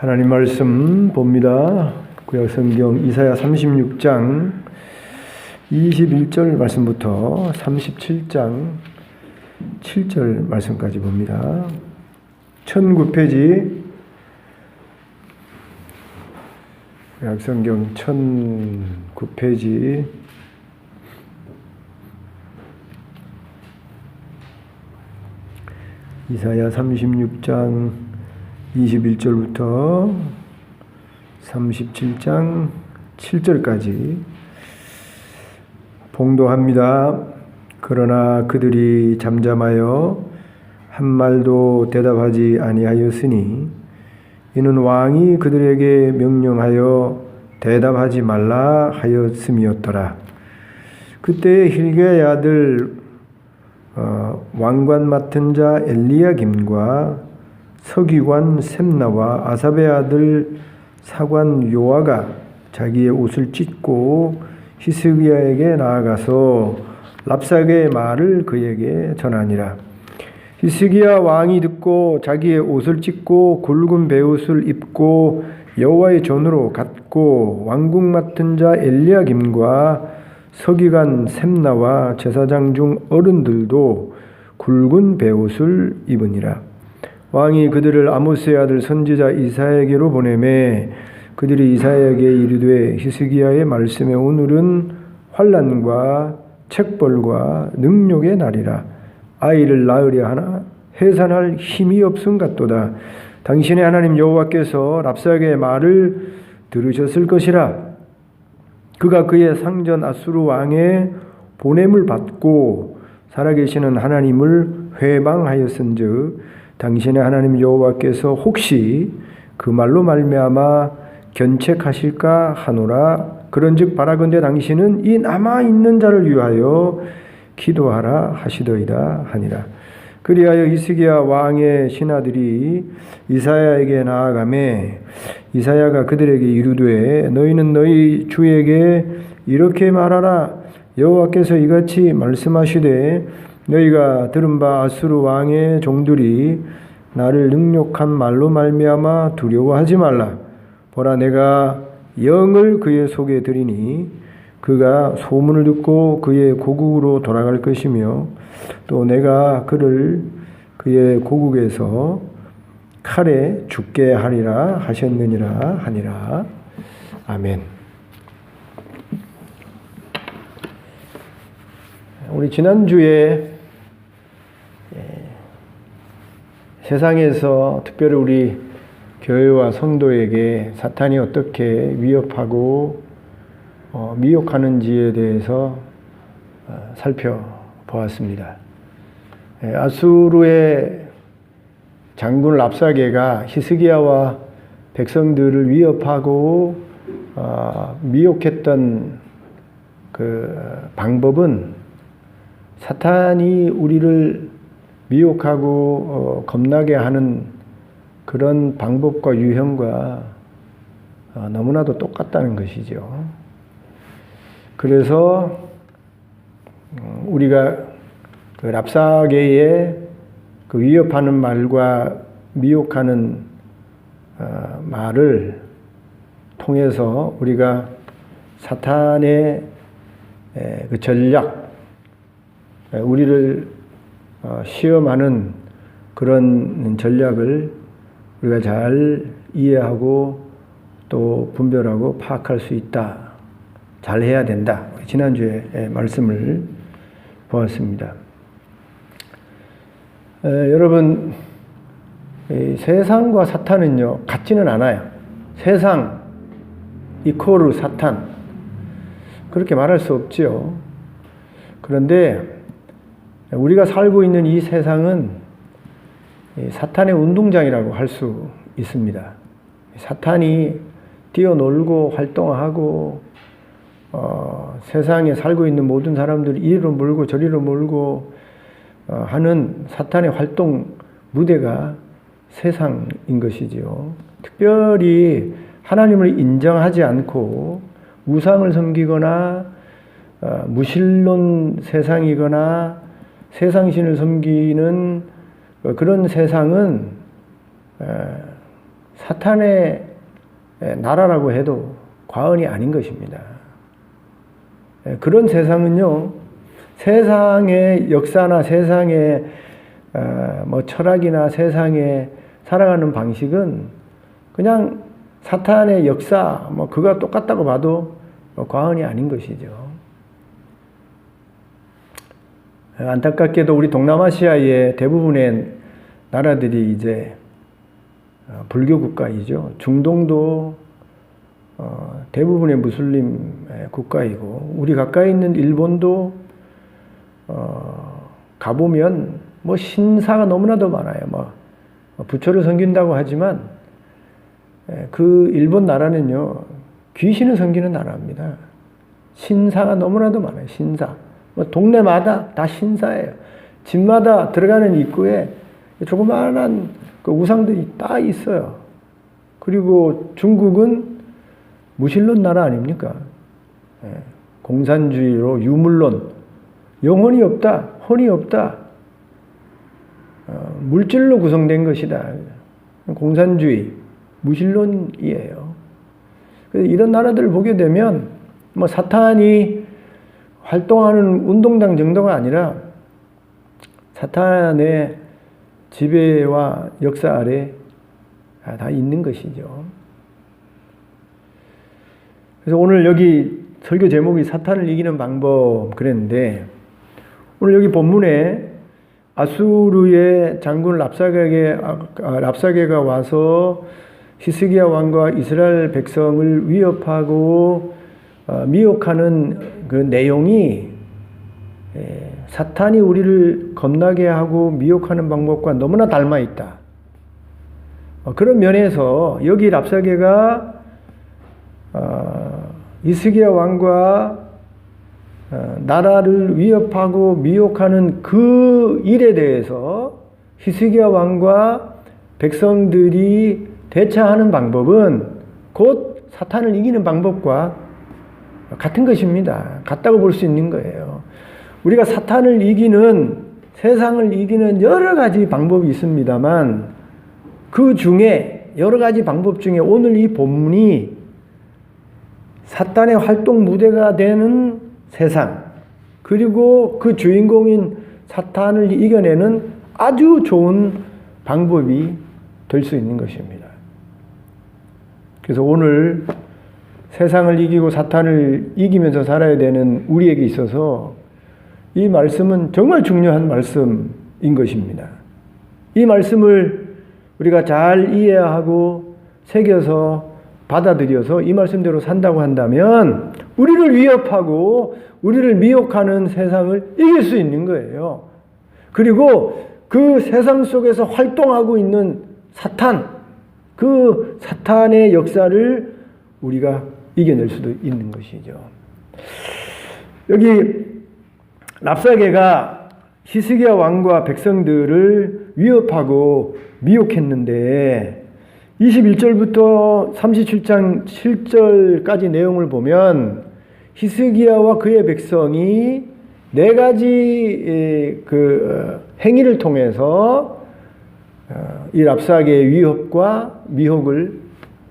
하나님 말씀 봅니다. 구약성경 이사야 36장 21절 말씀부터 37장 7절 말씀까지 봅니다. 1009페이지 구약성경 1009페이지 이사야 36장 21절부터 37장 7절까지 봉도합니다. 그러나 그들이 잠잠하여 한 말도 대답하지 아니하였으니 이는 왕이 그들에게 명령하여 대답하지 말라 하였음이었더라. 그때 hilkiya의 아들 왕관 맡은 자 엘리야김과 서기관 셈나와 아삽의 아들 사관 요아가 자기의 옷을 찢고 히스기야에게 나아가서 랍사게의 말을 그에게 전하니라. 히스기야 왕이 듣고 자기의 옷을 찢고 굵은 베옷을 입고 여호와의 전으로 갔고 왕궁 맡은 자 엘리야김과 서기관 셈나와 제사장 중 어른들도 굵은 베옷을 입으니라. 왕이 그들을 아모스의 아들 선지자 이사야에게로 보내매 그들이 이사야에게 이르되 히스기야의 말씀에 오늘은 환난과 책벌과 능욕의 날이라. 아이를 낳으려 하나 해산할 힘이 없음 같도다. 당신의 하나님 여호와께서 랍사게의 말을 들으셨을 것이라. 그가 그의 상전 아수르 왕의 보냄을 받고 살아계시는 하나님을 회방하였은즉 당신의 하나님 여호와께서 혹시 그 말로 말미암아 견책하실까 하노라. 그런즉 바라건대 당신은 이 남아있는 자를 위하여 기도하라 하시더이다 하니라. 그리하여 히스기야 왕의 신하들이 이사야에게 나아가매 이사야가 그들에게 이르되 너희는 너희 주에게 이렇게 말하라. 여호와께서 이같이 말씀하시되 너희가 들은 바 아수르 왕의 종들이 나를 능욕한 말로 말미암아 두려워하지 말라. 보라 내가 영을 그의 속에 들이니 그가 소문을 듣고 그의 고국으로 돌아갈 것이며 또 내가 그를 그의 고국에서 칼에 죽게 하리라 하셨느니라 하니라. 아멘. 우리 지난주에 세상에서 특별히 우리 교회와 성도에게 사탄이 어떻게 위협하고 미혹하는지에 대해서 살펴보았습니다. 아수르의 장군 랍사게가 히스기야와 백성들을 위협하고 미혹했던 그 방법은 사탄이 우리를 미혹하고 겁나게 하는 그런 방법과 유형과 너무나도 똑같다는 것이죠. 그래서 우리가 그 랍사게의 그 위협하는 말과 미혹하는 말을 통해서 우리가 사탄의 그 전략, 우리를 시험하는 그런 전략을 우리가 잘 이해하고 또 분별하고 파악할 수 있다. 잘 해야 된다. 지난주에 말씀을 보았습니다. 여러분, 세상과 사탄은요, 같지는 않아요. 세상 이코르 사탄. 그렇게 말할 수 없지요. 그런데 우리가 살고 있는 이 세상은 사탄의 운동장이라고 할 수 있습니다. 사탄이 뛰어놀고 활동하고 세상에 살고 있는 모든 사람들이 이리로 몰고 저리로 몰고 하는 사탄의 활동 무대가 세상인 것이지요. 특별히 하나님을 인정하지 않고 우상을 섬기거나 무신론 세상이거나 세상신을 섬기는 그런 세상은 사탄의 나라라고 해도 과언이 아닌 것입니다. 그런 세상은요, 세상의 역사나 세상의 뭐 철학이나 세상에 살아가는 방식은 그냥 사탄의 역사, 뭐 그가 똑같다고 봐도 과언이 아닌 것이죠. 안타깝게도 우리 동남아시아의 대부분의 나라들이 이제 불교 국가이죠. 중동도 대부분의 무슬림 국가이고, 우리 가까이 있는 일본도 가보면 뭐 신사가 너무나도 많아요. 뭐 부처를 섬긴다고 하지만 그 일본 나라는요, 귀신을 섬기는 나라입니다. 신사가 너무나도 많아요. 신사. 뭐 동네마다 다 신사예요. 집마다 들어가는 입구에 조그마한 그 우상들이 다 있어요. 그리고 중국은 무신론 나라 아닙니까? 공산주의로 유물론, 영혼이 없다, 혼이 없다, 물질로 구성된 것이다. 공산주의, 무신론이에요. 이런 나라들을 보게 되면 뭐 사탄이 활동하는 운동장 정도가 아니라 사탄의 지배와 역사 아래 다 있는 것이죠. 그래서 오늘 여기 설교 제목이 사탄을 이기는 방법 그랬는데, 오늘 여기 본문에 아수르의 장군 랍사게가 와서 히스기야 왕과 이스라엘 백성을 위협하고 미혹하는 그 내용이 사탄이 우리를 겁나게 하고 미혹하는 방법과 너무나 닮아 있다. 그런 면에서 여기 랍사게가 히스기야 왕과 나라를 위협하고 미혹하는 그 일에 대해서 히스기야 왕과 백성들이 대처하는 방법은 곧 사탄을 이기는 방법과 같은 것입니다. 같다고 볼 수 있는 거예요. 우리가 사탄을 이기는, 세상을 이기는 여러 가지 방법이 있습니다만, 그 중에 여러 가지 방법 중에 오늘 이 본문이 사탄의 활동 무대가 되는 세상, 그리고 그 주인공인 사탄을 이겨내는 아주 좋은 방법이 될 수 있는 것입니다. 그래서 오늘 세상을 이기고 사탄을 이기면서 살아야 되는 우리에게 있어서 이 말씀은 정말 중요한 말씀인 것입니다. 이 말씀을 우리가 잘 이해하고 새겨서 받아들여서 이 말씀대로 산다고 한다면 우리를 위협하고 우리를 미혹하는 세상을 이길 수 있는 거예요. 그리고 그 세상 속에서 활동하고 있는 사탄, 그 사탄의 역사를 우리가 이겨낼 수도 있는 것이죠. 여기 랍사게가 히스기야 왕과 백성들을 위협하고 미혹했는데 21절부터 37장 7절까지 내용을 보면 히스기야와 그의 백성이 네 가지 그 행위를 통해서 이 랍사게의 위협과 미혹을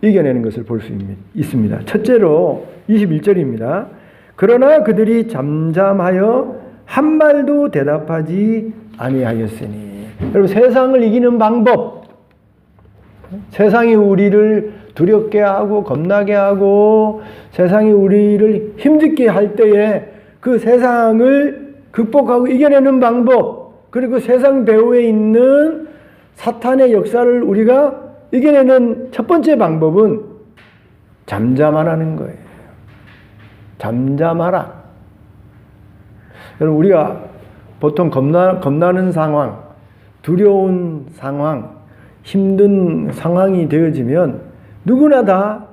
이겨내는 것을 볼 수 있습니다. 첫째로 21절입니다. 그러나 그들이 잠잠하여 한 말도 대답하지 아니하였으니. 여러분, 세상을 이기는 방법, 세상이 우리를 두렵게 하고 겁나게 하고 세상이 우리를 힘들게 할 때에 그 세상을 극복하고 이겨내는 방법, 그리고 세상 배후에 있는 사탄의 역사를 우리가 이겨내는 첫 번째 방법은 잠잠하라는 거예요. 잠잠하라. 여러분, 우리가 보통 겁나는 상황, 두려운 상황, 힘든 상황이 되어지면 누구나 다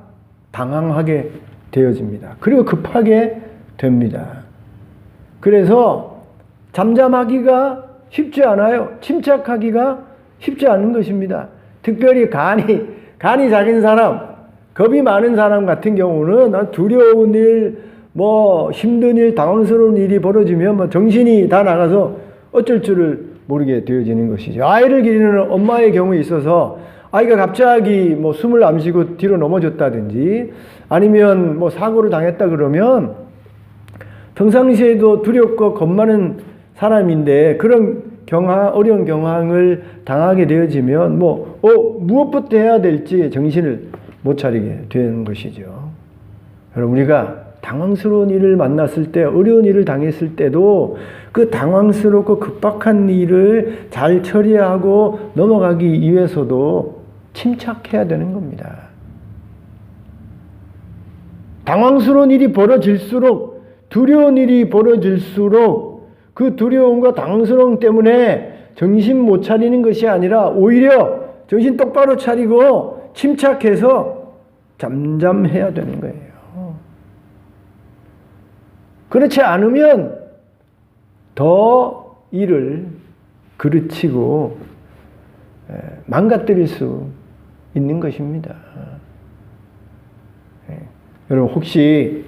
당황하게 되어집니다. 그리고 급하게 됩니다. 그래서 잠잠하기가 쉽지 않아요. 침착하기가 쉽지 않은 것입니다. 특별히 간이 작은 사람, 겁이 많은 사람 같은 경우는 두려운 일, 뭐 힘든 일, 당황스러운 일이 벌어지면 뭐 정신이 다 나가서 어쩔 줄을 모르게 되어지는 것이죠. 아이를 기르는 엄마의 경우에 있어서 아이가 갑자기 뭐 숨을 안 쉬고 뒤로 넘어졌다든지 아니면 뭐 사고를 당했다 그러면 평상시에도 두렵고 겁 많은 사람인데 그런 어려운 경황을 당하게 되어지면 무엇부터 해야 될지 정신을 못 차리게 되는 것이죠. 여러분, 우리가 당황스러운 일을 만났을 때, 어려운 일을 당했을 때도 그 당황스럽고 급박한 일을 잘 처리하고 넘어가기 위해서도 침착해야 되는 겁니다. 당황스러운 일이 벌어질수록, 두려운 일이 벌어질수록 그 두려움과 당황스러움 때문에 정신 못 차리는 것이 아니라 오히려 정신 똑바로 차리고 침착해서 잠잠해야 되는 거예요. 그렇지 않으면 더 일을 그르치고 망가뜨릴 수 있는 것입니다. 여러분, 혹시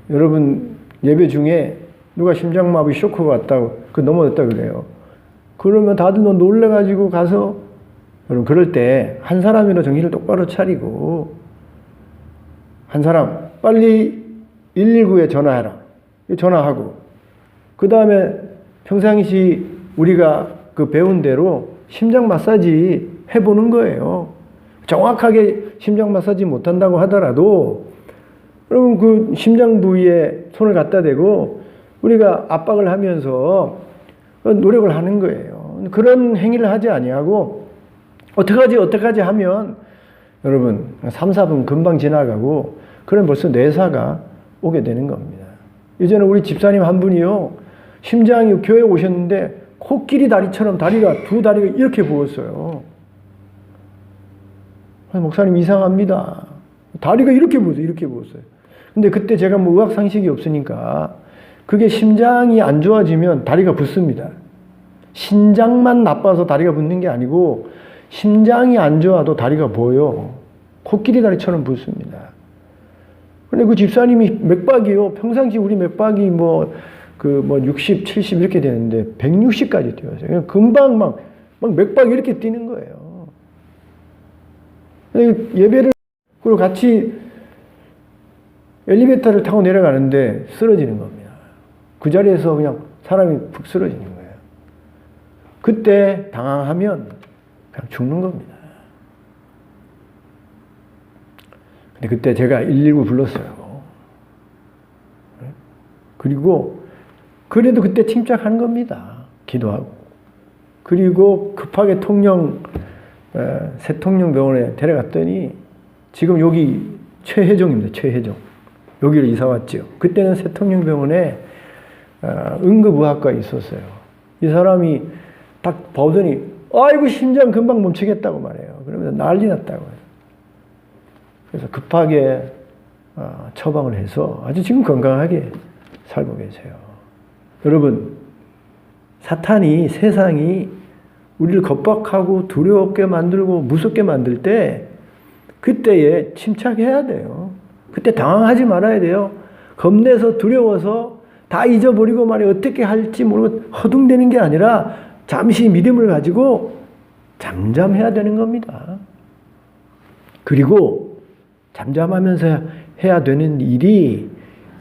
여러분 예배 중에 누가 심장마비 쇼크가 왔다고 넘어졌다 그래요. 그러면 다들 놀래가지고 가서, 여러분, 그럴 때 한 사람이라도 정신을 똑바로 차리고 한 사람 빨리 119에 전화해라. 전화하고 그 다음에 평상시 우리가 그 배운 대로 심장 마사지 해보는 거예요. 정확하게 심장 마사지 못한다고 하더라도 여러분 그 심장 부위에 손을 갖다 대고 우리가 압박을 하면서 노력을 하는 거예요. 그런 행위를 하지 아니하고 어떡하지 하면 여러분 3, 4분 금방 지나가고 그럼 벌써 뇌사가 오게 되는 겁니다. 예전에 우리 집사님 한 분이요, 심장이 교회에 오셨는데 코끼리 다리처럼 두 다리가 이렇게 부었어요. 목사님 이상합니다. 다리가 이렇게 부었어요. 근데 그때 제가 뭐 의학 상식이 없으니까 그게 심장이 안 좋아지면 다리가 붓습니다. 신장만 나빠서 다리가 붓는 게 아니고 심장이 안 좋아도 다리가 부어요. 코끼리 다리처럼 붓습니다. 근데 그 집사님이 맥박이요. 평상시 우리 맥박이 60, 70 이렇게 되는데 160까지 뛰었어요. 금방 막 맥박이 이렇게 뛰는 거예요. 예배를, 그리고 같이 엘리베이터를 타고 내려가는데 쓰러지는 겁니다. 그 자리에서 그냥 사람이 푹 쓰러지는 거예요. 그때 당황하면 그냥 죽는 겁니다. 근데 그때 제가 119 불렀어요. 그리고 그래도 그때 침착한 겁니다. 기도하고. 그리고 급하게 새통령병원에 데려갔더니 지금 여기 최혜정입니다. 최혜정. 여기로 이사 왔죠. 그때는 새통령병원에 응급의학과에 있었어요. 이 사람이 딱 보더니 아이고 심장 금방 멈추겠다고 말해요. 그러면서 난리 났다고 해요. 그래서 급하게 처방을 해서 아주 지금 건강하게 살고 계세요. 여러분, 사탄이, 세상이 우리를 겁박하고 두렵게 만들고 무섭게 만들 때 그때에 침착해야 돼요. 그때 당황하지 말아야 돼요. 겁내서 두려워서 다 잊어버리고 말이에요. 어떻게 할지 모르고 허둥대는 게 아니라 잠시 믿음을 가지고 잠잠해야 되는 겁니다. 그리고 잠잠하면서 해야 되는 일이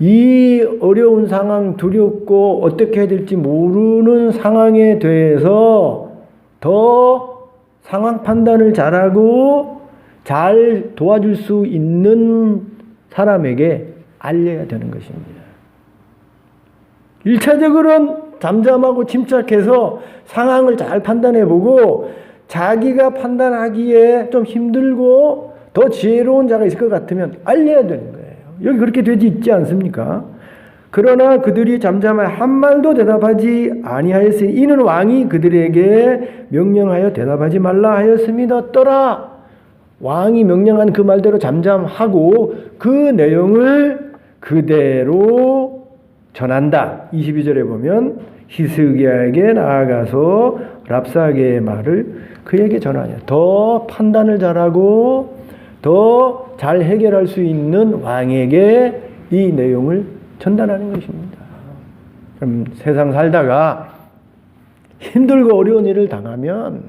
이 어려운 상황, 두렵고 어떻게 해야 될지 모르는 상황에 대해서 더 상황 판단을 잘하고 잘 도와줄 수 있는 사람에게 알려야 되는 것입니다. 1차적으로는 잠잠하고 침착해서 상황을 잘 판단해보고 자기가 판단하기에 좀 힘들고 더 지혜로운 자가 있을 것 같으면 알려야 되는 거예요. 여기 그렇게 되지 있지 않습니까? 그러나 그들이 잠잠하여 한 말도 대답하지 아니하였으니 이는 왕이 그들에게 명령하여 대답하지 말라 하였습니다. 떠라! 왕이 명령한 그 말대로 잠잠하고 그 내용을 그대로 전한다. 22절에 보면 히스기야에게 나아가서 랍사게의 말을 그에게 전하냐. 더 판단을 잘하고 더 잘 해결할 수 있는 왕에게 이 내용을 전달하는 것입니다. 그럼 세상 살다가 힘들고 어려운 일을 당하면,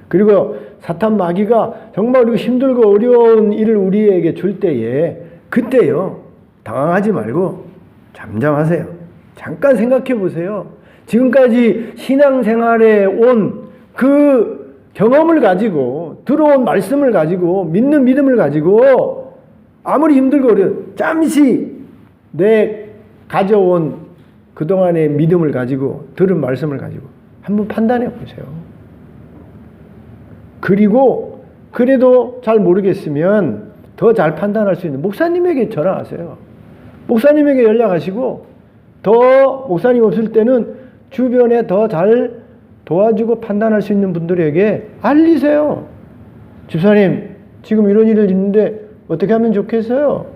그리고 사탄 마귀가 정말 우리가 힘들고 어려운 일을 우리에게 줄 때에 그때요 당황하지 말고 잠잠하세요. 잠깐 생각해 보세요. 지금까지 신앙생활에 온 그 경험을 가지고 들어온 말씀을 가지고 믿는 믿음을 가지고 아무리 힘들고 잠시 내 가져온 그동안의 믿음을 가지고 들은 말씀을 가지고 한번 판단해 보세요. 그리고 그래도 잘 모르겠으면 더 잘 판단할 수 있는 목사님에게 전화하세요. 목사님에게 연락하시고 더 목사님 없을 때는 주변에 더 잘 도와주고 판단할 수 있는 분들에게 알리세요. 집사님 지금 이런 일을 있는데 어떻게 하면 좋겠어요?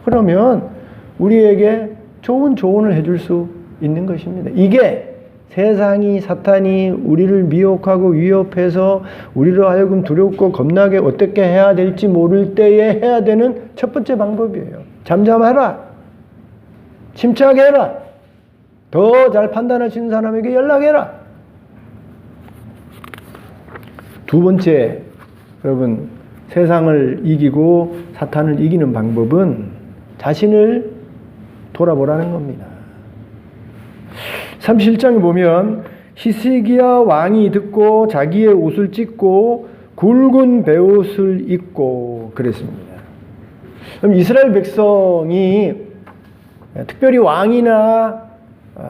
그러면 우리에게 좋은 조언을 해줄 수 있는 것입니다. 이게 세상이 사탄이 우리를 미혹하고 위협해서 우리로 하여금 두렵고 겁나게 어떻게 해야 될지 모를 때에 해야 되는 첫 번째 방법이에요. 잠잠해라. 침착해라. 더 잘 판단할 수 있는 사람에게 연락해라. 두 번째, 여러분, 세상을 이기고 사탄을 이기는 방법은 자신을 돌아보라는 겁니다. 37장에 보면 히스기야 왕이 듣고 자기의 옷을 찢고 굵은 베옷을 입고 그랬습니다. 그럼 이스라엘 백성이 특별히 왕이나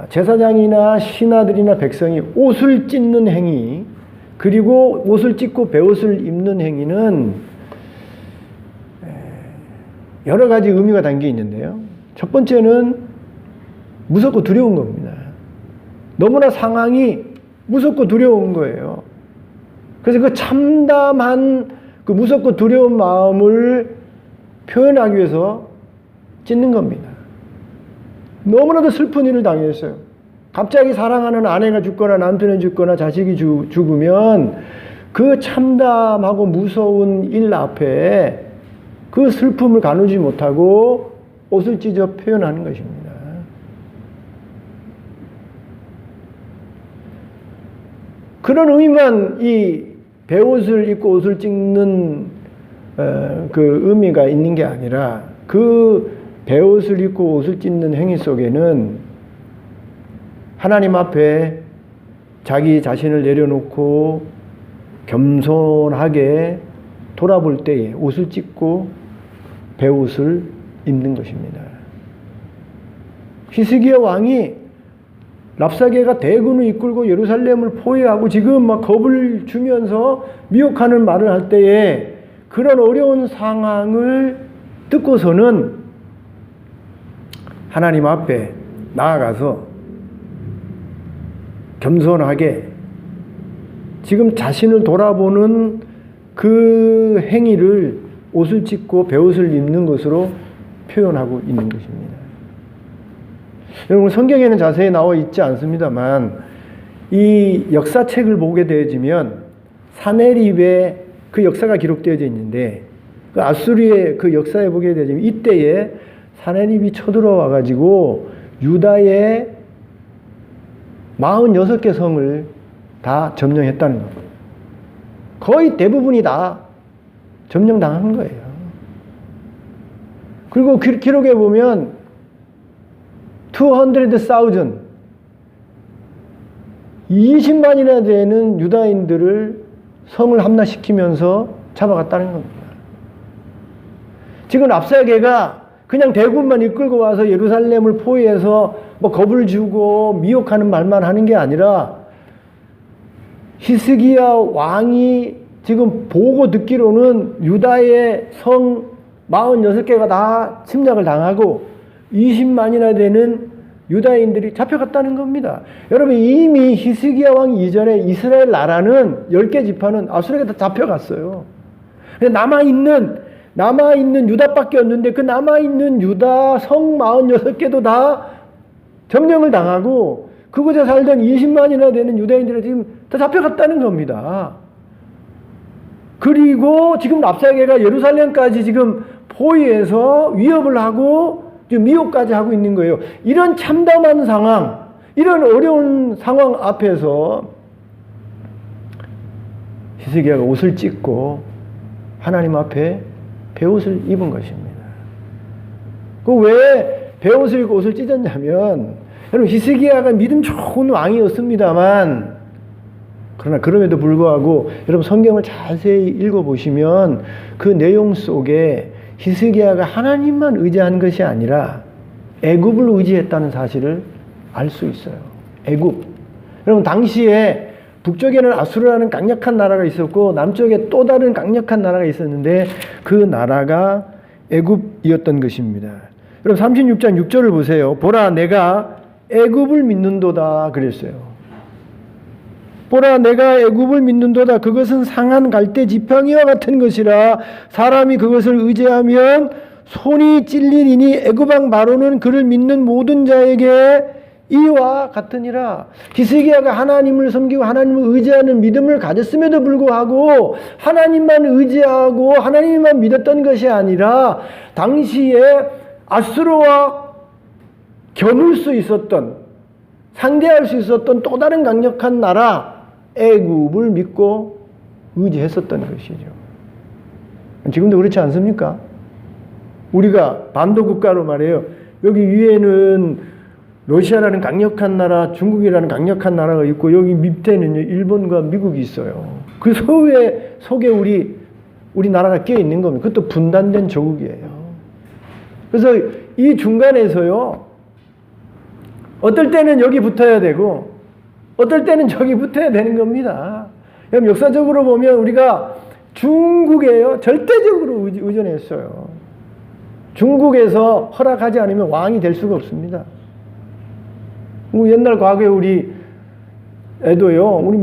제사장이나 신하들이나 백성이 옷을 찢는 행위 그리고 옷을 찢고 베옷을 입는 행위는 여러 가지 의미가 담겨 있는데요. 첫 번째는 무섭고 두려운 겁니다. 너무나 상황이 무섭고 두려운 거예요. 그래서 그 참담한 그 무섭고 두려운 마음을 표현하기 위해서 찢는 겁니다. 너무나도 슬픈 일을 당했어요. 갑자기 사랑하는 아내가 죽거나 남편이 죽거나 자식이 죽으면 그 참담하고 무서운 일 앞에 그 슬픔을 가누지 못하고 옷을 찢어 표현하는 것입니다. 그런 의미만 이 베옷을 입고 옷을 찢는 그 의미가 있는 게 아니라 그 베옷을 입고 옷을 찢는 행위 속에는 하나님 앞에 자기 자신을 내려놓고 겸손하게 돌아볼 때에 옷을 찢고 베옷을 입는 것입니다. 히스기야 왕이 랍사게가 대군을 이끌고 예루살렘을 포위하고 지금 막 겁을 주면서 미혹하는 말을 할 때에 그런 어려운 상황을 듣고서는 하나님 앞에 나아가서 겸손하게 지금 자신을 돌아보는 그 행위를 옷을 찢고 베옷을 입는 것으로 표현하고 있는 것입니다. 여러분 성경에는 자세히 나와 있지 않습니다만 이 역사책을 보게 되어지면 사네립의 그 역사가 기록되어져 있는데 그 아수리의 그 역사에 보게 되어지면 이때에 사네립이 쳐들어와 가지고 유다의 46개 성을 다 점령했다는 겁니다. 거의 대부분이 다 점령당한 거예요. 그리고 기록에 보면 200,000 20만이나 되는 유다인들을 성을 함락시키면서 잡아갔다는 겁니다. 지금 랍사게가 그냥 대군만 이끌고 와서 예루살렘을 포위해서 뭐 겁을 주고 미혹하는 말만 하는 게 아니라 히스기야 왕이 지금 보고 듣기로는 유다의 성 46개가 다 침략을 당하고 20만이나 되는 유다인들이 잡혀갔다는 겁니다. 여러분 이미 히스기야 왕 이전에 이스라엘 나라는 10개 지파는 아수르에게 다 잡혀갔어요. 남아있는 유다밖에 없는데 그 남아있는 유다 성 46개도 다 점령을 당하고 그곳에 살던 20만이나 되는 유다인들이 지금 다 잡혀갔다는 겁니다. 그리고 지금 랍사게가 예루살렘까지 지금 포위해서 위협을 하고 지금 미혹까지 하고 있는 거예요. 이런 참담한 상황, 이런 어려운 상황 앞에서 히스기야가 옷을 찢고 하나님 앞에 베옷을 입은 것입니다. 그 왜 베옷을 입고 옷을 찢었냐면, 여러분 히스기야가 믿음 좋은 왕이었습니다만, 그러나 그럼에도 불구하고 여러분 성경을 자세히 읽어보시면 그 내용 속에 히스기야가 하나님만 의지한 것이 아니라 애굽을 의지했다는 사실을 알 수 있어요. 애굽. 여러분 당시에 북쪽에는 아수르라는 강력한 나라가 있었고 남쪽에 또 다른 강력한 나라가 있었는데 그 나라가 애굽이었던 것입니다. 여러분 36장 6절을 보세요. 보라 내가 애굽을 믿는도다 그랬어요. 보라 내가 애굽을 믿는도다. 그것은 상한 갈대 지팡이와 같은 것이라 사람이 그것을 의지하면 손이 찔리리니 애굽 왕 바로는 그를 믿는 모든 자에게 이와 같으니라. 히스기야가 하나님을 섬기고 하나님을 의지하는 믿음을 가졌음에도 불구하고 하나님만 의지하고 하나님만 믿었던 것이 아니라 당시에 아수르와 겨눌 수 있었던, 상대할 수 있었던 또 다른 강력한 나라 애굽을 믿고 의지했었던 것이죠. 지금도 그렇지 않습니까? 우리가 반도 국가로 말해요. 여기 위에는 러시아라는 강력한 나라, 중국이라는 강력한 나라가 있고 여기 밑에는요 일본과 미국이 있어요. 그 속에 우리 나라가 끼어 있는 겁니다. 그것도 분단된 조국이에요. 그래서 이 중간에서요 어떨 때는 여기 붙어야 되고 어떨 때는 저기 붙어야 되는 겁니다. 역사적으로 보면 우리가 중국에요 절대적으로 의존했어요. 중국에서 허락하지 않으면 왕이 될 수가 없습니다. 옛날 과거에 우리 애도요, 우리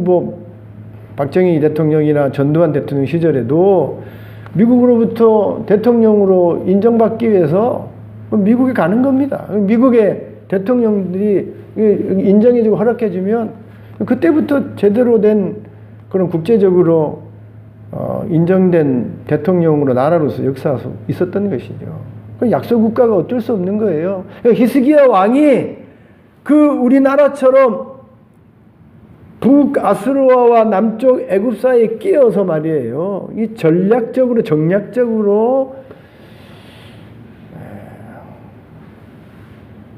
박정희 대통령이나 전두환 대통령 시절에도 미국으로부터 대통령으로 인정받기 위해서 미국에 가는 겁니다. 미국의 대통령들이 인정해주고 허락해주면 그때부터 제대로 된 그런 국제적으로 인정된 대통령으로 나라로서 역사가 있었던 것이죠. 약소 국가가 어쩔 수 없는 거예요. 히스기야 왕이 그 우리나라처럼 북아수르와 남쪽 애굽 사이에 끼어서 말이에요. 이 전략적으로 정략적으로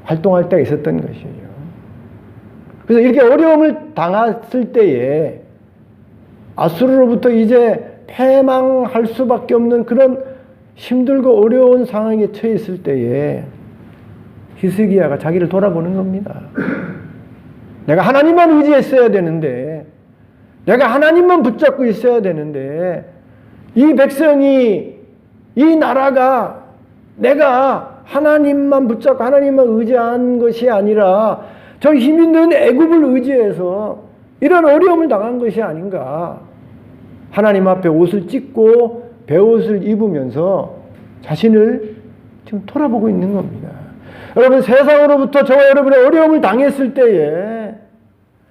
활동할 때가 있었던 것이죠. 그래서 이렇게 어려움을 당했을 때에 아수르로부터 이제 패망할 수밖에 없는 그런 힘들고 어려운 상황에 처해 있을 때에 히스기야가 자기를 돌아보는 겁니다. 내가 하나님만 의지했어야 되는데, 내가 하나님만 붙잡고 있어야 되는데, 이 백성이, 이 나라가 내가 하나님만 붙잡고 하나님만 의지한 것이 아니라 저 힘 있는 애굽을 의지해서 이런 어려움을 당한 것이 아닌가. 하나님 앞에 옷을 찢고 베옷을 입으면서 자신을 지금 돌아보고 있는 겁니다. 여러분 세상으로부터 저와 여러분의 어려움을 당했을 때에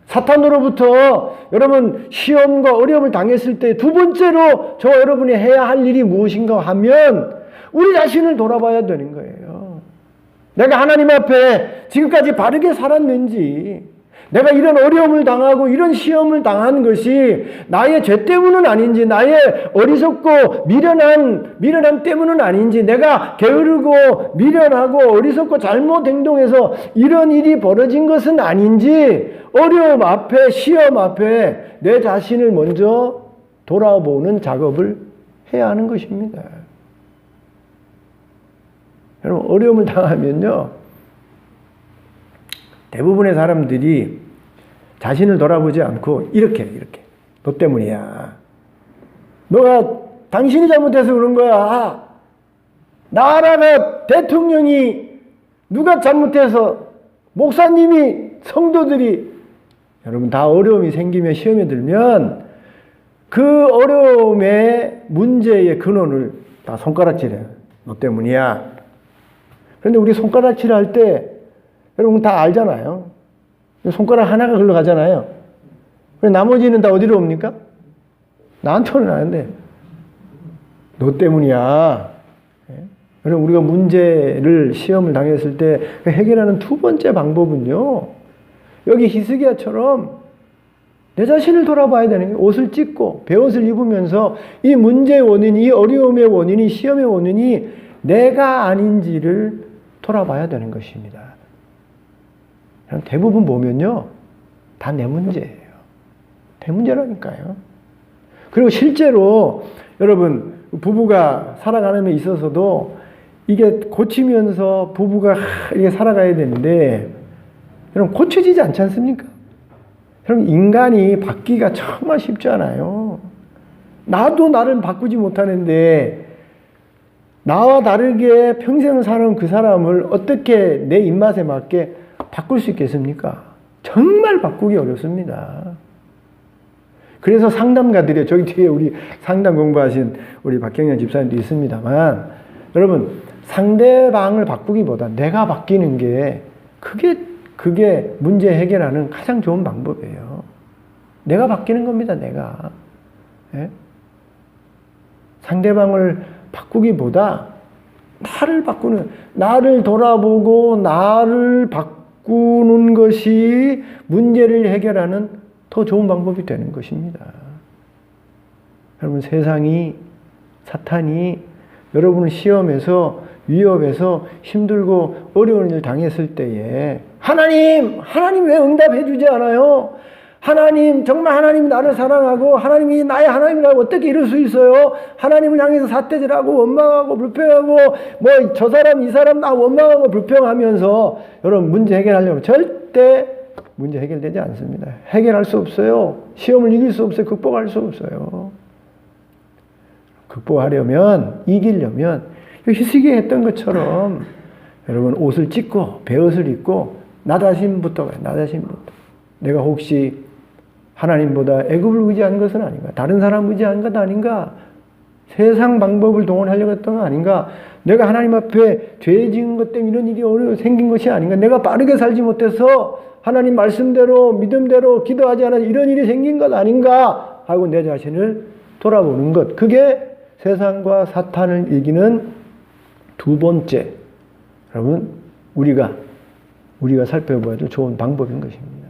사탄으로부터 여러분 시험과 어려움을 당했을 때 두 번째로 저와 여러분이 해야 할 일이 무엇인가 하면 우리 자신을 돌아봐야 되는 거예요. 내가 하나님 앞에 지금까지 바르게 살았는지, 내가 이런 어려움을 당하고 이런 시험을 당한 것이 나의 죄 때문은 아닌지, 나의 어리석고 미련함 때문은 아닌지, 내가 게으르고 미련하고 어리석고 잘못 행동해서 이런 일이 벌어진 것은 아닌지, 어려움 앞에, 시험 앞에 내 자신을 먼저 돌아보는 작업을 해야 하는 것입니다. 여러분, 어려움을 당하면요, 대부분의 사람들이 자신을 돌아보지 않고 이렇게 너 때문이야. 당신이 잘못해서 그런 거야. 나라가 대통령이 누가 잘못해서 목사님이 성도들이 여러분 다 어려움이 생기면 시험에 들면 그 어려움의 문제의 근원을 다 손가락질해요. 너 때문이야. 그런데 우리 손가락질 할 때 여러분 다 알잖아요. 손가락 하나가 흘러가잖아요. 나머지는 다 어디로 옵니까? 나한테는 아는데 너 때문이야. 여러분 우리가 문제를 시험을 당했을 때 해결하는 두 번째 방법은요. 여기 히스기야처럼 내 자신을 돌아봐야 되는 거예요. 옷을 찢고 베옷을 입으면서 이 문제의 원인이, 이 어려움의 원인이, 시험의 원인이 내가 아닌지를 돌아봐야 되는 것입니다. 대부분 보면요, 다 내 문제예요. 내 문제라니까요. 그리고 실제로 여러분, 부부가 살아가는 데 있어서도 이게 고치면서 부부가 이게 살아가야 되는데, 여러분, 고쳐지지 않지 않습니까? 여러분, 인간이 바뀌기가 정말 쉽지 않아요. 나도 나를 바꾸지 못하는데, 나와 다르게 평생을 사는 그 사람을 어떻게 내 입맛에 맞게 바꿀 수 있겠습니까? 정말 바꾸기 어렵습니다. 그래서 상담가들이, 저기 뒤에 우리 상담 공부하신 우리 박경련 집사님도 있습니다만, 여러분, 상대방을 바꾸기보다 내가 바뀌는 게 그게 문제 해결하는 가장 좋은 방법이에요. 내가 바뀌는 겁니다, 내가. 예? 상대방을 바꾸기보다 나를 돌아보고 나를 바꾸는 것이 문제를 해결하는 더 좋은 방법이 되는 것입니다. 여러분, 세상이, 사탄이 여러분을 시험해서, 위협해서 힘들고 어려운 일 당했을 때에 하나님 왜 응답해 주지 않아요? 하나님, 정말 하나님이 나를 사랑하고 하나님이 나의 하나님이라고 어떻게 이럴 수 있어요? 하나님을 향해서 삿대질하고 원망하고 불평하고 뭐 저 사람 이 사람 나 원망하고 불평하면서 여러분 문제 해결하려면 절대 문제 해결되지 않습니다. 해결할 수 없어요. 시험을 이길 수 없어요. 극복할 수 없어요. 극복하려면, 이기려면 히스기야 했던 것처럼 여러분 옷을 찢고 베옷을 입고 나 자신부터 가요. 나 자신부터. 내가 혹시 하나님보다 애굽을 의지한 것은 아닌가? 다른 사람 의지한 것 아닌가? 세상 방법을 동원하려고 했던 거 아닌가? 내가 하나님 앞에 죄 지은 것 때문에 이런 일이 생긴 것이 아닌가? 내가 빠르게 살지 못해서 하나님 말씀대로 믿음대로 기도하지 않아서 이런 일이 생긴 것 아닌가? 하고 내 자신을 돌아보는 것. 그게 세상과 사탄을 이기는 두 번째, 여러분, 우리가 살펴봐야 될 좋은 방법인 것입니다.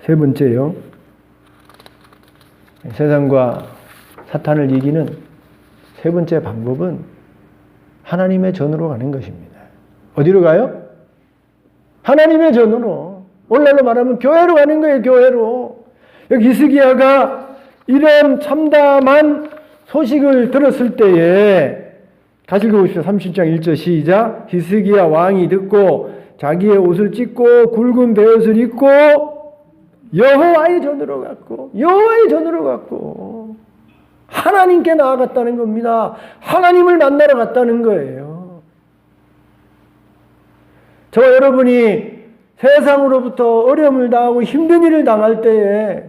세 번째요. 세상과 사탄을 이기는 세 번째 방법은 하나님의 전으로 가는 것입니다. 어디로 가요? 하나님의 전으로. 오늘날로 말하면 교회로 가는 거예요, 교회로. 여기 히스기야가 이런 참담한 소식을 들었을 때에 같이 읽어보십시오. 37장 1절 시작. 히스기야 왕이 듣고 자기의 옷을 찢고 굵은 베옷을 입고 여호와의 전으로 갔고 하나님께 나아갔다는 겁니다. 하나님을 만나러 갔다는 거예요. 저와 여러분이 세상으로부터 어려움을 당하고 힘든 일을 당할 때에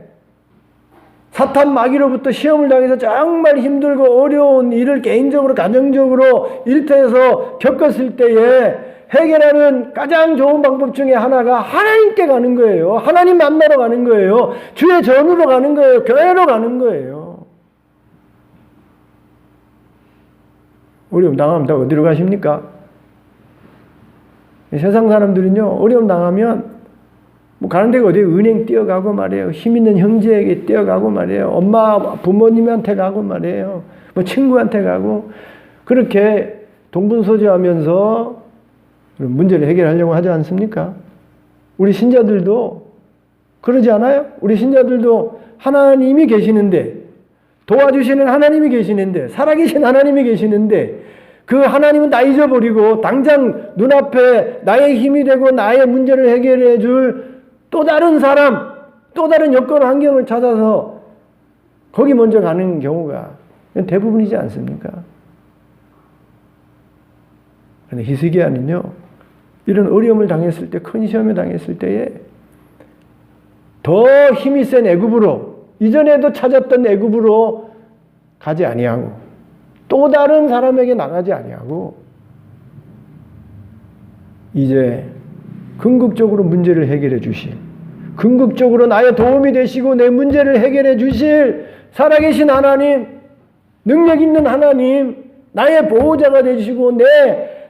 사탄 마귀로부터 시험을 당해서 정말 힘들고 어려운 일을 개인적으로 가정적으로 일터에서 겪었을 때에 해결하는 가장 좋은 방법 중에 하나가 하나님께 가는 거예요. 하나님 만나러 가는 거예요. 주의 전으로 가는 거예요. 교회로 가는 거예요. 어려움 당하면 다 어디로 가십니까? 세상 사람들은요, 어려움 당하면 뭐 가는 데가 어디에 은행 뛰어가고 말이에요. 힘 있는 형제에게 뛰어가고 말이에요. 엄마, 부모님한테 가고 말이에요. 뭐 친구한테 가고 그렇게 동분서주하면서 문제를 해결하려고 하지 않습니까? 우리 신자들도 그러지 않아요? 우리 신자들도 하나님이 계시는데, 도와주시는 하나님이 계시는데, 살아계신 하나님이 계시는데 그 하나님은 나 잊어버리고 당장 눈앞에 나의 힘이 되고 나의 문제를 해결해 줄 또 다른 사람, 또 다른 여건 환경을 찾아서 거기 먼저 가는 경우가 대부분이지 않습니까? 그런데 히스기야는요, 이런 어려움을 당했을 때, 큰 시험에 당했을 때에 더 힘이 센 애굽으로, 이전에도 찾았던 애굽으로 가지 아니하고 또 다른 사람에게 나가지 아니하고 이제 궁극적으로 문제를 해결해 주실, 궁극적으로 나의 도움이 되시고 내 문제를 해결해 주실 살아계신 하나님, 능력 있는 하나님, 나의 보호자가 되시고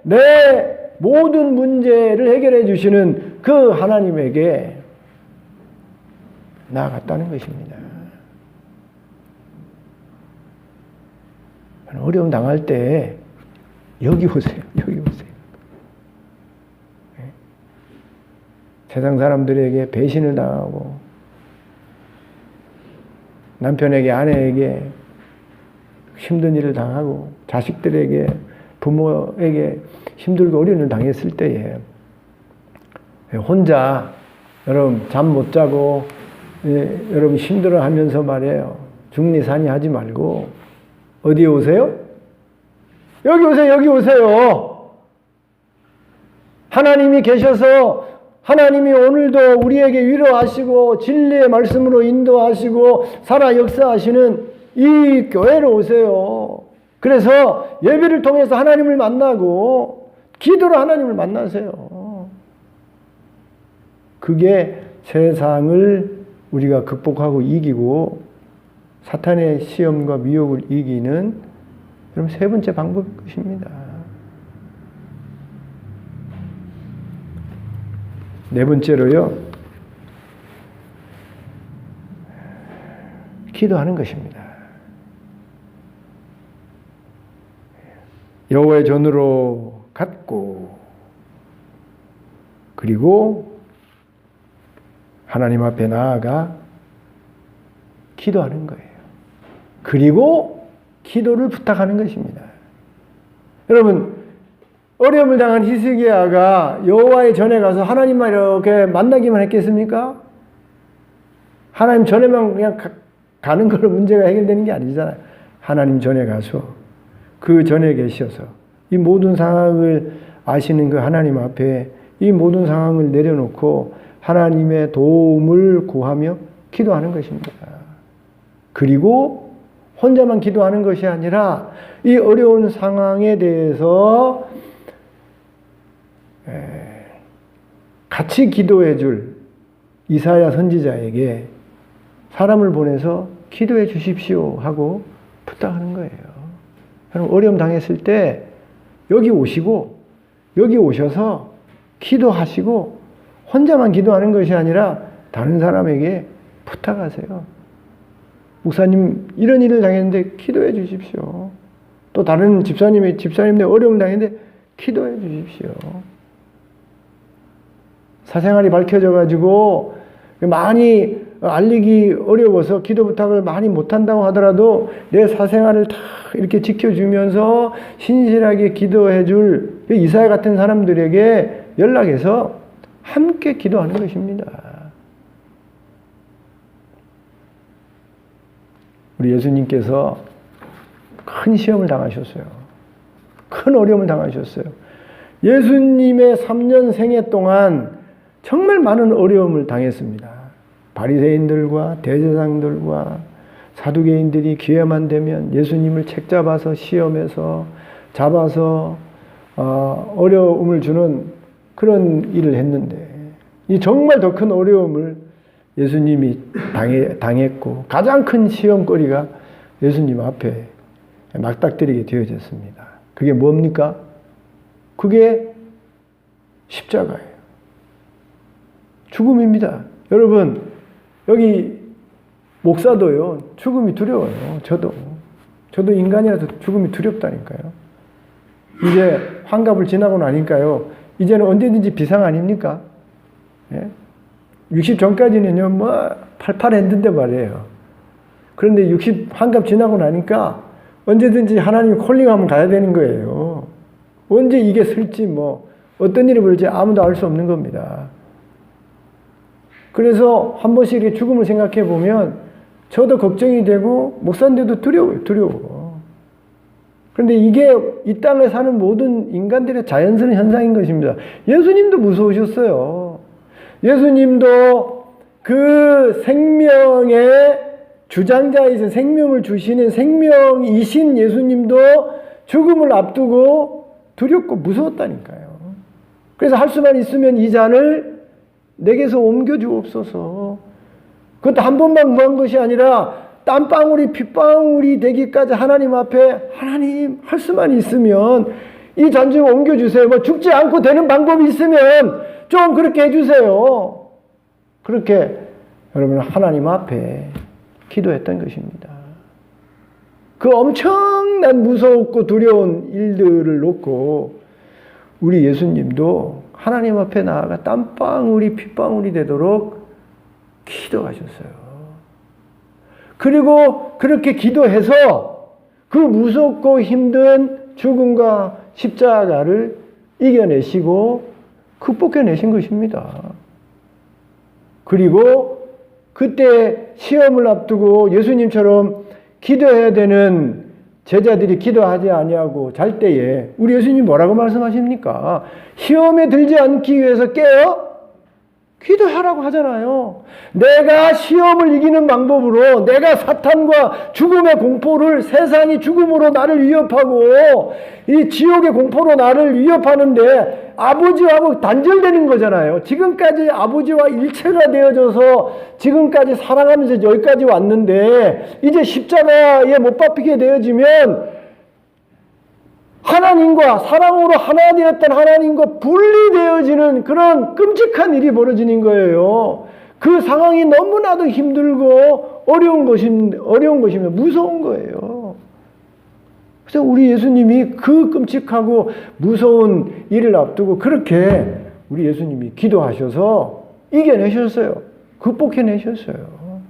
내 모든 문제를 해결해 주시는 그 하나님에게 나아갔다는 것입니다. 어려움 당할 때 여기 오세요. 여기 오세요. 세상 사람들에게 배신을 당하고 남편에게 아내에게 힘든 일을 당하고 자식들에게 부모에게 힘들고 어려움을 당했을 때에 혼자 여러분 잠 못 자고 여러분 힘들어하면서 말이에요. 중리산이 하지 말고 어디에 오세요? 여기 오세요. 여기 오세요. 하나님이 계셔서 하나님이 오늘도 우리에게 위로하시고 진리의 말씀으로 인도하시고 살아 역사하시는 이 교회로 오세요. 그래서 예배를 통해서 하나님을 만나고 기도로 하나님을 만나세요. 그게 세상을 우리가 극복하고 이기고 사탄의 시험과 미혹을 이기는 그럼 세 번째 방법일 것입니다. 네 번째로요, 기도하는 것입니다. 여호와의 전으로 갖고 그리고 하나님 앞에 나아가 기도하는 거예요. 그리고 기도를 부탁하는 것입니다. 여러분, 어려움을 당한 히스기야가 여호와의 전에 가서 하나님만 이렇게 만나기만 했겠습니까? 하나님 전에만 그냥 가는 걸로 문제가 해결되는 게 아니잖아요. 하나님 전에 가서 그 전에 계셔서 이 모든 상황을 아시는 그 하나님 앞에 이 모든 상황을 내려놓고 하나님의 도움을 구하며 기도하는 것입니다. 그리고 혼자만 기도하는 것이 아니라 이 어려운 상황에 대해서 같이 기도해 줄 이사야 선지자에게 사람을 보내서 기도해 주십시오 하고 부탁하는 거예요. 여러분, 어려움 당했을 때 여기 오시고 여기 오셔서 기도하시고 혼자만 기도하는 것이 아니라 다른 사람에게 부탁하세요. 목사님 이런 일을 당했는데 기도해 주십시오. 또 다른 집사님들 어려움 당했는데 기도해 주십시오. 사생활이 밝혀져 가지고 많이 알리기 어려워서 기도 부탁을 많이 못한다고 하더라도 내 사생활을 다 이렇게 지켜주면서 신실하게 기도해 줄 이사야 같은 사람들에게 연락해서 함께 기도하는 것입니다. 우리 예수님께서 큰 시험을 당하셨어요. 큰 어려움을 당하셨어요. 예수님의 3년 생애 동안 정말 많은 어려움을 당했습니다. 바리새인들과 대제사장들과 사두개인들이 기회만 되면 예수님을 책잡아서 시험해서 잡아서 어려움을 주는 그런 일을 했는데 이 정말 더 큰 어려움을 예수님이 당했고 가장 큰 시험거리가 예수님 앞에 맞닥뜨리게 되어졌습니다. 그게 뭡니까? 그게 십자가예요. 죽음입니다. 여러분, 여기 목사도요, 죽음이 두려워요. 저도 인간이라서 죽음이 두렵다니까요. 이제 환갑을 지나고 나니까요, 이제는 언제든지 비상 아닙니까? 예? 60 전까지는요, 팔팔 했는데 말이에요. 그런데 60 환갑 지나고 나니까 언제든지 하나님이 콜링하면 가야 되는 거예요. 언제 이게 설지 어떤 일이 벌지 아무도 알 수 없는 겁니다. 그래서 한 번씩 이렇게 죽음을 생각해 보면 저도 걱정이 되고 목사인데도 두려워. 그런데 이게 이 땅에 사는 모든 인간들의 자연스러운 현상인 것입니다. 예수님도 무서우셨어요. 예수님도 그 생명의 주장자이신 생명을 주시는 생명이신 예수님도 죽음을 앞두고 두렵고 무서웠다니까요. 그래서 할 수만 있으면 이 잔을 내게서 옮겨주옵소서. 그것도 한 번만 구한 것이 아니라 땀방울이 핏방울이 되기까지 하나님 앞에 하나님 할 수만 있으면 이 잔 좀 옮겨주세요. 죽지 않고 되는 방법이 있으면 좀 그렇게 해주세요. 그렇게 여러분 하나님 앞에 기도했던 것입니다. 그 엄청난 무섭고 두려운 일들을 놓고 우리 예수님도 하나님 앞에 나아가 땀방울이 핏방울이 되도록 기도하셨어요. 그리고 그렇게 기도해서 그 무섭고 힘든 죽음과 십자가를 이겨내시고 극복해내신 것입니다. 그리고 그때 시험을 앞두고 예수님처럼 기도해야 되는 제자들이 기도하지 아니하고 잘 때에 우리 예수님 뭐라고 말씀하십니까? 시험에 들지 않기 위해서 깨어 기도하라고 하잖아요. 내가 시험을 이기는 방법으로 내가 사탄과 죽음의 공포를 세상이 죽음으로 나를 위협하고 이 지옥의 공포로 나를 위협하는데 아버지하고 단절되는 거잖아요. 지금까지 아버지와 일체가 되어져서 지금까지 살아가면서 여기까지 왔는데 이제 십자가에 못 박히게 되어지면 하나님과 사랑으로 하나 되었던 하나님과 분리되어지는 그런 끔찍한 일이 벌어지는 거예요. 그 상황이 너무나도 힘들고 어려운 것이며 무서운 거예요. 그래서 우리 예수님이 그 끔찍하고 무서운 일을 앞두고 그렇게 우리 예수님이 기도하셔서 이겨내셨어요. 극복해내셨어요.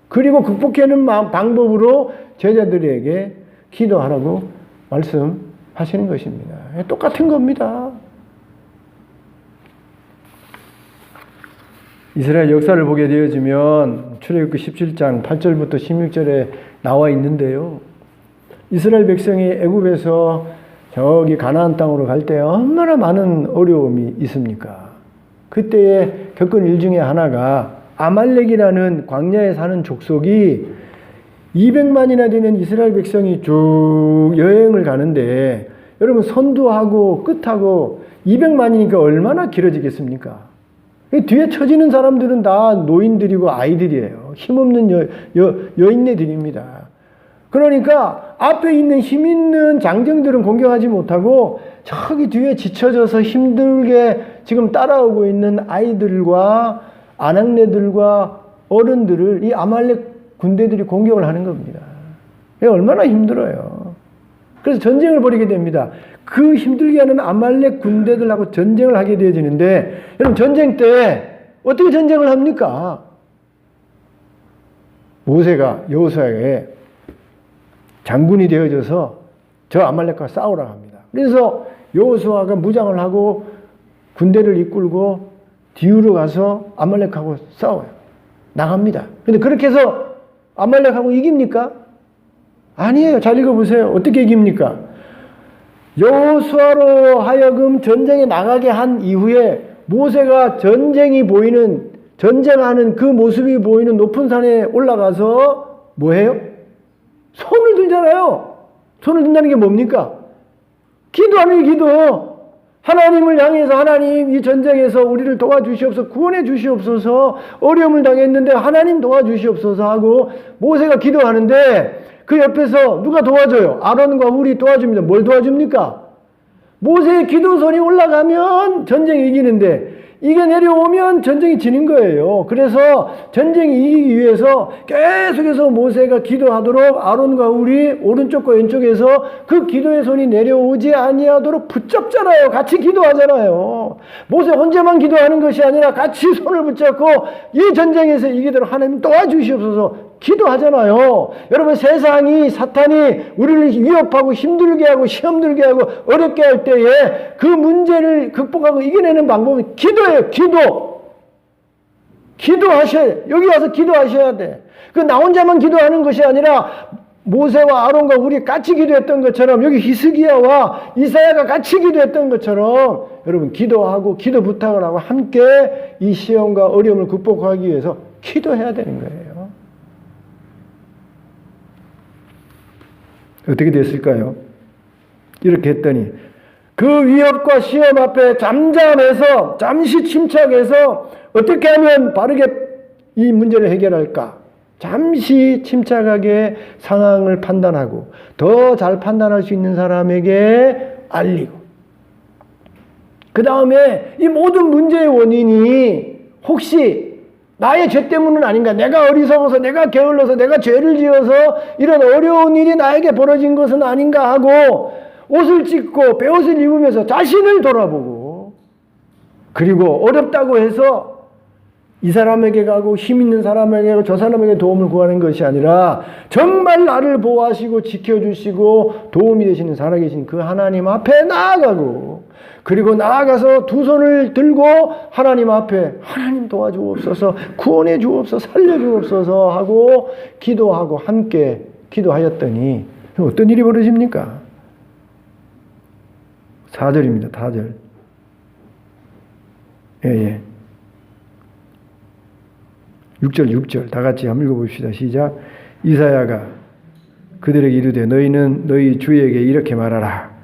그리고 극복해내는 방법으로 제자들에게 기도하라고 말씀하시는 것입니다. 똑같은 겁니다. 이스라엘 역사를 보게 되어지면 출애굽기 17장 8절부터 16절에 나와 있는데요. 이스라엘 백성이 애굽에서 저기 가나안 땅으로 갈 때 얼마나 많은 어려움이 있습니까? 그때에 겪은 일 중에 하나가 아말렉이라는 광야에 사는 족속이 200만이나 되는 이스라엘 백성이 쭉 여행을 가는데 여러분 선두하고 끝하고 200만이니까 얼마나 길어지겠습니까? 뒤에 처지는 사람들은 다 노인들이고 아이들이에요. 힘없는 여인네들입니다. 그러니까 앞에 있는 힘 있는 장정들은 공격하지 못하고 저기 뒤에 지쳐져서 힘들게 지금 따라오고 있는 아이들과 아낙네들과 어른들을 이 아말렉 군대들이 공격을 하는 겁니다. 얼마나 힘들어요. 그래서 전쟁을 벌이게 됩니다. 그 힘들게 하는 아말렉 군대들하고 전쟁을 하게 되어지는데 여러분 전쟁 때 어떻게 전쟁을 합니까? 모세가 여호수아에게 장군이 되어져서 저 아말렉과 싸우라고 합니다. 그래서 여호수아가 무장을 하고 군대를 이끌고 뒤로 가서 아말렉하고 싸워요. 나갑니다. 근데 그렇게 해서 아말렉하고 이깁니까? 아니에요. 잘 읽어보세요. 어떻게 이깁니까? 여호수아로 하여금 전쟁에 나가게 한 이후에 모세가 전쟁하는 그 모습이 보이는 높은 산에 올라가서 뭐 해요? 손을 들잖아요. 손을 든다는 게 뭡니까? 기도하는 게 기도. 하나님을 향해서 하나님 이 전쟁에서 우리를 도와주시옵소서, 구원해 주시옵소서, 어려움을 당했는데 하나님 도와주시옵소서 하고 모세가 기도하는데 그 옆에서 누가 도와줘요? 아론과 훌이 도와줍니다. 뭘 도와줍니까? 모세의 기도선이 올라가면 전쟁이 이기는데 이게 내려오면 전쟁이 지는 거예요. 그래서 전쟁이 이기기 위해서 계속해서 모세가 기도하도록 아론과 훌이 오른쪽과 왼쪽에서 그 기도의 손이 내려오지 아니하도록 붙잡잖아요. 같이 기도하잖아요. 모세 혼자만 기도하는 것이 아니라 같이 손을 붙잡고 이 전쟁에서 이기도록 하나님 도와주시옵소서 기도하잖아요. 여러분 세상이 사탄이 우리를 위협하고 힘들게 하고 시험 들게 하고 어렵게 할 때에 그 문제를 극복하고 이겨내는 방법은 기도예요. 기도하셔야 돼. 여기 와서 기도하셔야 돼. 그 나 혼자만 기도하는 것이 아니라 모세와 아론과 우리 같이 기도했던 것처럼 여기 히스기야와 이사야가 같이 기도했던 것처럼 여러분 기도하고 기도 부탁을 하고 함께 이 시험과 어려움을 극복하기 위해서 기도해야 되는 거예요. 어떻게 됐을까요? 이렇게 했더니 그 위협과 시험 앞에 잠잠해서 잠시 침착해서 어떻게 하면 바르게 이 문제를 해결할까? 잠시 침착하게 상황을 판단하고 더 잘 판단할 수 있는 사람에게 알리고 그 다음에 이 모든 문제의 원인이 혹시 나의 죄 때문은 아닌가? 내가 어리석어서, 내가 게을러서, 내가 죄를 지어서 이런 어려운 일이 나에게 벌어진 것은 아닌가 하고 옷을 찢고 베옷을 입으면서 자신을 돌아보고, 그리고 어렵다고 해서 이 사람에게 가고 힘 있는 사람에게 가고 저 사람에게 도움을 구하는 것이 아니라 정말 나를 보호하시고 지켜주시고 도움이 되시는 살아계신 그 하나님 앞에 나아가고, 그리고 나아가서 두 손을 들고 하나님 앞에 하나님 도와주옵소서, 구원해 주옵소서, 살려 주옵소서 하고 기도하고 함께 기도하였더니 어떤 일이 벌어집니까? 4절입니다. 4절. 예. 6절 다 같이 한번 읽어봅시다. 시작. 이사야가 그들에게 이르되 너희는 너희 주에게 이렇게 말하라.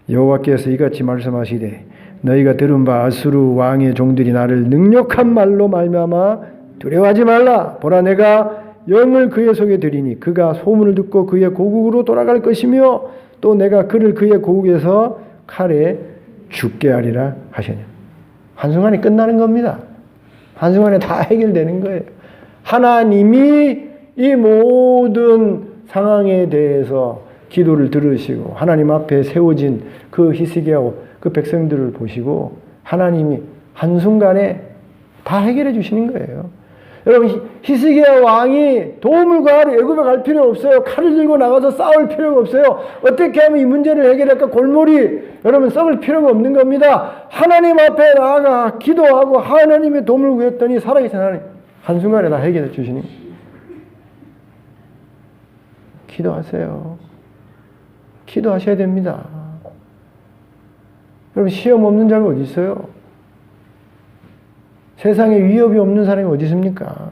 여호와께서 이같이 말씀하시되 너희가 들은 바 아수르 왕의 종들이 나를 능력한 말로 말미암아 두려워하지 말라. 보라 내가 영을 그의 속에 들이니 그가 소문을 듣고 그의 고국으로 돌아갈 것이며 또 내가 그를 그의 고국에서 칼에 죽게 하리라 하시냐. 한순간에 끝나는 겁니다. 한순간에 다 해결되는 거예요. 하나님이 이 모든 상황에 대해서 기도를 들으시고 하나님 앞에 세워진 그 히스기야와 그 백성들을 보시고 하나님이 한순간에 다 해결해 주시는 거예요. 여러분, 히스기야 왕이 도움을 구하러 애굽에 갈 필요 없어요. 칼을 들고 나가서 싸울 필요가 없어요. 어떻게 하면 이 문제를 해결할까? 골몰이 여러분 썩을 필요가 없는 겁니다. 하나님 앞에 나아가 기도하고 하나님의 도움을 구했더니 살아계신 하나님 한순간에 다 해결해 주시니 기도하세요. 기도하셔야 됩니다. 여러분, 시험 없는 자가 어디 있어요? 세상에 위협이 없는 사람이 어디 있습니까?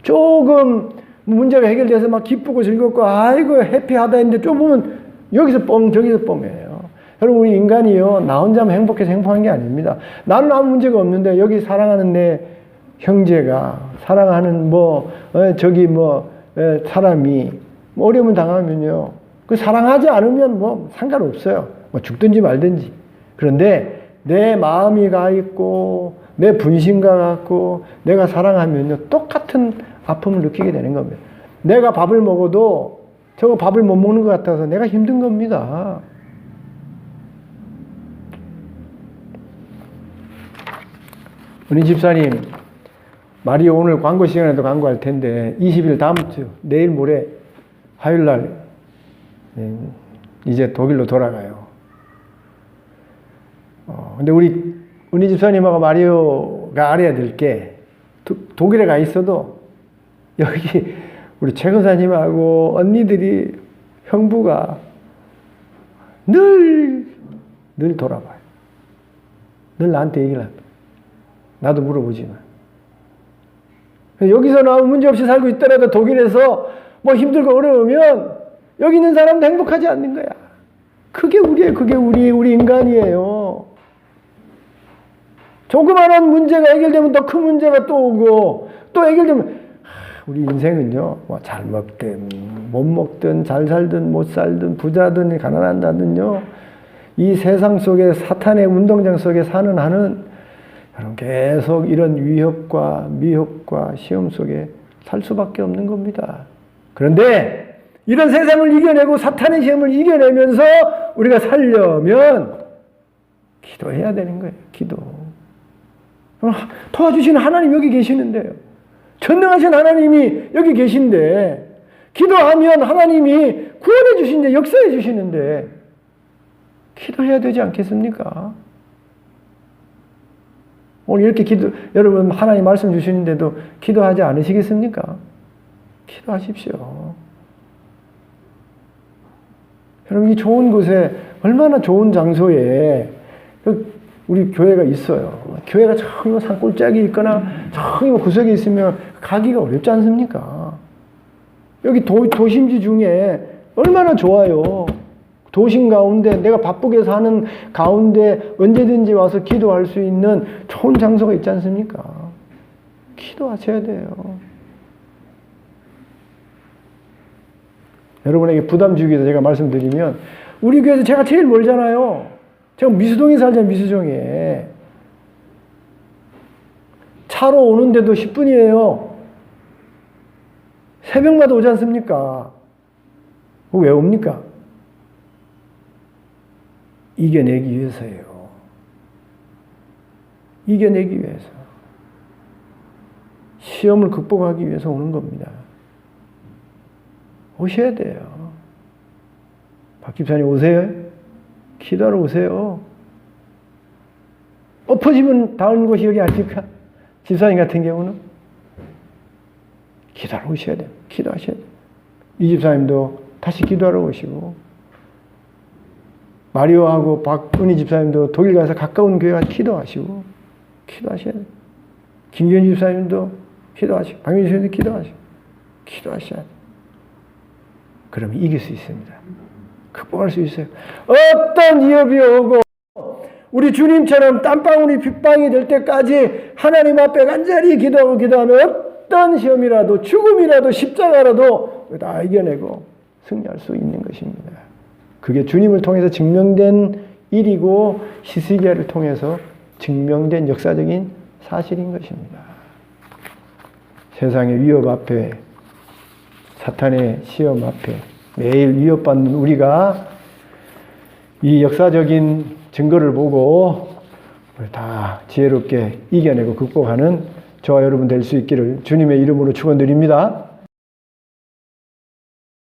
조금 문제가 해결돼서 막 기쁘고 즐겁고 아이고 해피하다 했는데 좀 보면 여기서 뻥 저기서 뻥이에요. 여러분, 우리 인간이요 나 혼자만 행복해서 행복한 게 아닙니다. 나는 아무 문제가 없는데 여기 사랑하는 내 형제가 사랑하는 사람이 어려움을 당하면요 그 사랑하지 않으면 상관없어요. 죽든지 말든지. 그런데 내 마음이 가 있고 내 분신과 같고 내가 사랑하면요 똑같은 아픔을 느끼게 되는 겁니다. 내가 밥을 먹어도 저거 밥을 못 먹는 것 같아서 내가 힘든 겁니다. 우리 집사님 마리오 오늘 광고 시간에도 광고할 텐데 20일 다음 주 내일 모레 화요일날 이제 독일로 돌아가요. 근데 우리 집사님하고 마리오가 알아야 될 게 독일에 가 있어도 여기 우리 최 권사님하고 언니들이 형부가 늘 돌아봐요. 늘 나한테 얘기를 합니다. 나도 물어보지만. 여기서 나 문제없이 살고 있더라도 독일에서 힘들고 어려우면 여기 있는 사람도 행복하지 않는 거야. 그게 우리예요. 그게 우리 인간이에요. 조그마한 문제가 해결되면 더 큰 문제가 또 오고 또 해결되면 우리 인생은요 잘 먹든 못 먹든 잘 살든 못 살든 부자든 가난하다든요 이 세상 속에 사탄의 운동장 속에 사는 한은 여러분 계속 이런 위협과 미혹과 시험 속에 살 수밖에 없는 겁니다. 그런데 이런 세상을 이겨내고 사탄의 시험을 이겨내면서 우리가 살려면 기도해야 되는 거예요. 기도. 도와주시는 하나님 여기 계시는데요. 전능하신 하나님이 여기 계신데 기도하면 하나님이 구원해 주시는데 역사해 주시는데 기도해야 되지 않겠습니까? 오늘 이렇게 여러분 하나님 말씀 주시는데도 기도하지 않으시겠습니까? 기도하십시오. 여러분 이 좋은 곳에 얼마나 좋은 장소에 우리 교회가 있어요. 교회가 저기 산골짜기 있거나 저기 구석에 있으면 가기가 어렵지 않습니까? 여기 도심지 중에 얼마나 좋아요. 도심 가운데 내가 바쁘게 사는 가운데 언제든지 와서 기도할 수 있는 좋은 장소가 있지 않습니까? 기도하셔야 돼요. 여러분에게 부담 주기 위해서 제가 말씀드리면 우리 교회에서 제가 제일 멀잖아요. 제가 미수동에 살잖아요. 미수동에. 차 차로 오는데도 10분이에요. 새벽마다 오지 않습니까? 왜 옵니까? 이겨내기 위해서예요. 이겨내기 위해서. 시험을 극복하기 위해서 오는 겁니다. 오셔야 돼요. 박 집사님 오세요. 기도하러 오세요. 엎어지면 닿은 곳이 여기 아닙니까? 집사님 같은 경우는 기도하러 오셔야 돼요. 기도하셔야 돼요. 이 집사님도 다시 기도하러 오시고, 마리오하고 박은희 집사님도 독일 가서 가까운 교회 가서 기도하시고, 기도하셔야 돼요. 김기현 집사님도 기도하시고, 박민희 집사님도 기도하시고, 기도하셔야 돼요. 그러면 이길 수 있습니다. 극복할 수 있어요. 어떤 위협이 오고, 우리 주님처럼 땀방울이 빗방이 될 때까지 하나님 앞에 간절히 기도하면 어떤 시험이라도, 죽음이라도, 십자가라도 다 이겨내고 승리할 수 있는 것입니다. 그게 주님을 통해서 증명된 일이고, 히스기야를 통해서 증명된 역사적인 사실인 것입니다. 세상의 위협 앞에, 사탄의 시험 앞에 매일 위협받는 우리가 이 역사적인 증거를 보고 다 지혜롭게 이겨내고 극복하는 저와 여러분 될 수 있기를 주님의 이름으로 축원드립니다.